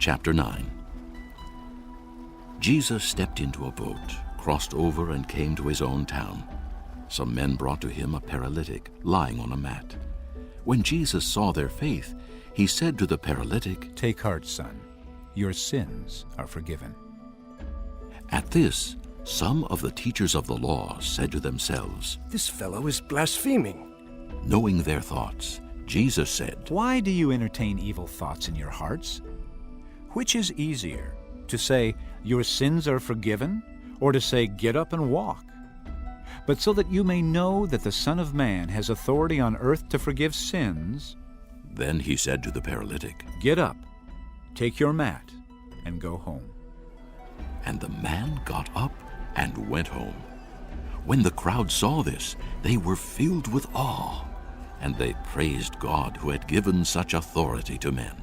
Chapter 9. Jesus stepped into a boat, crossed over, and came to his own town. Some men brought to him a paralytic lying on a mat. When Jesus saw their faith, he said to the paralytic, "Take heart, son. Your sins are forgiven." At this, some of the teachers of the law said to themselves, "This fellow is blaspheming." Knowing their thoughts, Jesus said, Why do you entertain evil thoughts in your hearts? Which is easier, to say, "Your sins are forgiven," or to say, "Get up and walk"? But so that you may know that the Son of Man has authority on earth to forgive sins. Then he said to the paralytic, Get up, take your mat, and go home. and the man got up and went home. When the crowd saw this, they were filled with awe, and they praised God who had given such authority to men.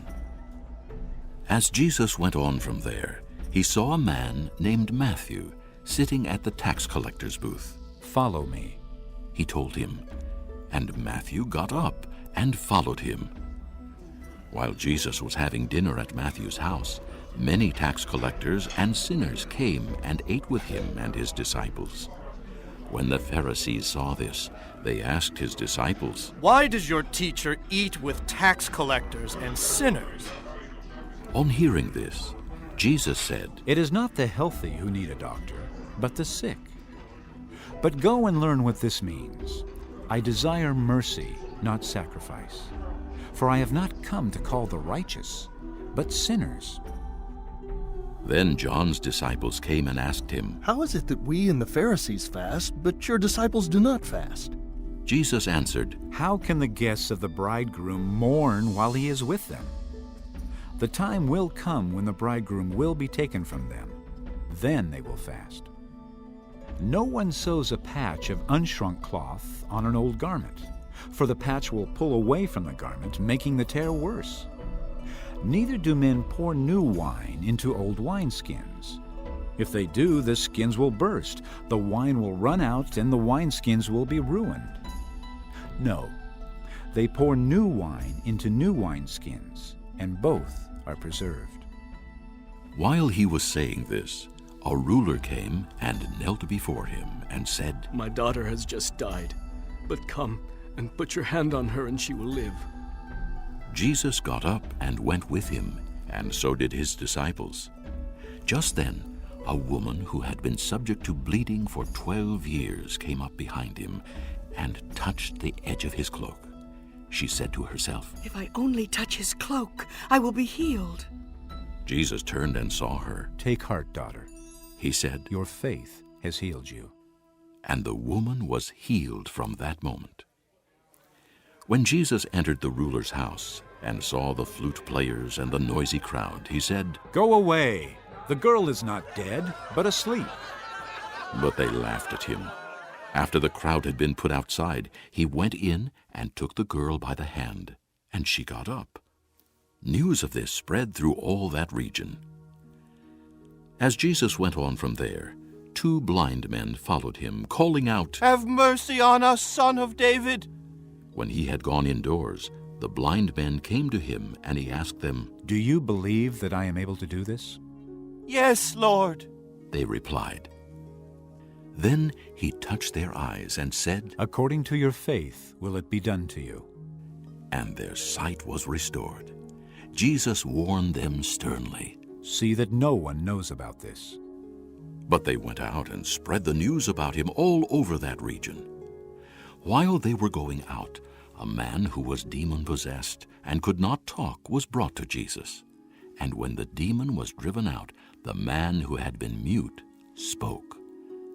As Jesus went on from there, he saw a man named Matthew sitting at the tax collector's booth. Follow me. He told him, and Matthew got up and followed him. While Jesus was having dinner at Matthew's house, many tax collectors and sinners came and ate with him and his disciples. When the Pharisees saw this, they asked his disciples, "Why does your teacher eat with tax collectors and sinners?" On hearing this, Jesus said, It is not the healthy who need a doctor, but the sick. But go and learn what this means. I desire mercy, not sacrifice. For I have not come to call the righteous, but sinners. Then John's disciples came and asked him. "How is it that we and the Pharisees fast, but your disciples do not fast?" Jesus answered, How can the guests of the bridegroom mourn while he is with them? The time will come when the bridegroom will be taken from them. Then they will fast. No one sews a patch of unshrunk cloth on an old garment, for the patch will pull away from the garment, making the tear worse. Neither do men pour new wine into old wineskins. If they do, the skins will burst, the wine will run out, and the wineskins will be ruined. No, they pour new wine into new wineskins, and both are preserved. While he was saying this, a ruler came and knelt before him and said, My daughter has just died, but come and put your hand on her and she will live. Jesus got up and went with him, and so did his disciples. Just then, a woman who had been subject to bleeding for 12 years came up behind him and touched the edge of his cloak. She said to herself, If I only touch his cloak, I will be healed. Jesus turned and saw her. Take heart, daughter. He said, Your faith has healed you. and the woman was healed from that moment. When Jesus entered the ruler's house and saw the flute players and the noisy crowd, he said, Go away. The girl is not dead, but asleep. But they laughed at him. After the crowd had been put outside, he went in and took the girl by the hand, and she got up. News of this spread through all that region. As Jesus went on from there, 2 blind men followed him, calling out, "Have mercy on us, Son of David." When he had gone indoors, the blind men came to him, and he asked them. Do you believe that I am able to do this? "Yes, Lord." They replied. Then he touched their eyes and said, According to your faith will it be done to you. and their sight was restored. Jesus warned them sternly. See that no one knows about this. But they went out and spread the news about him all over that region. While they were going out, a man who was demon-possessed and could not talk was brought to Jesus. And when the demon was driven out, the man who had been mute spoke.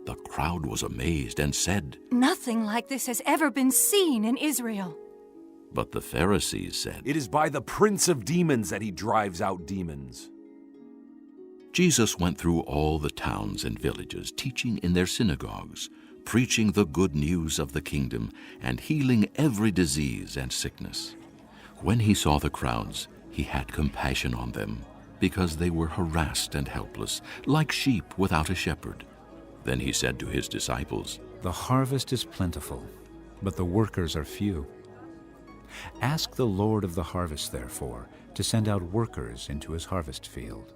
The crowd was amazed and said, Nothing like this has ever been seen in Israel. but the Pharisees said, It is by the prince of demons that he drives out demons. Jesus went through all the towns and villages, teaching in their synagogues, preaching the good news of the kingdom, and healing every disease and sickness. When he saw the crowds, he had compassion on them, because they were harassed and helpless, like sheep without a shepherd. Then he said to his disciples, The harvest is plentiful, but the workers are few. Ask the Lord of the harvest, therefore, to send out workers into his harvest field.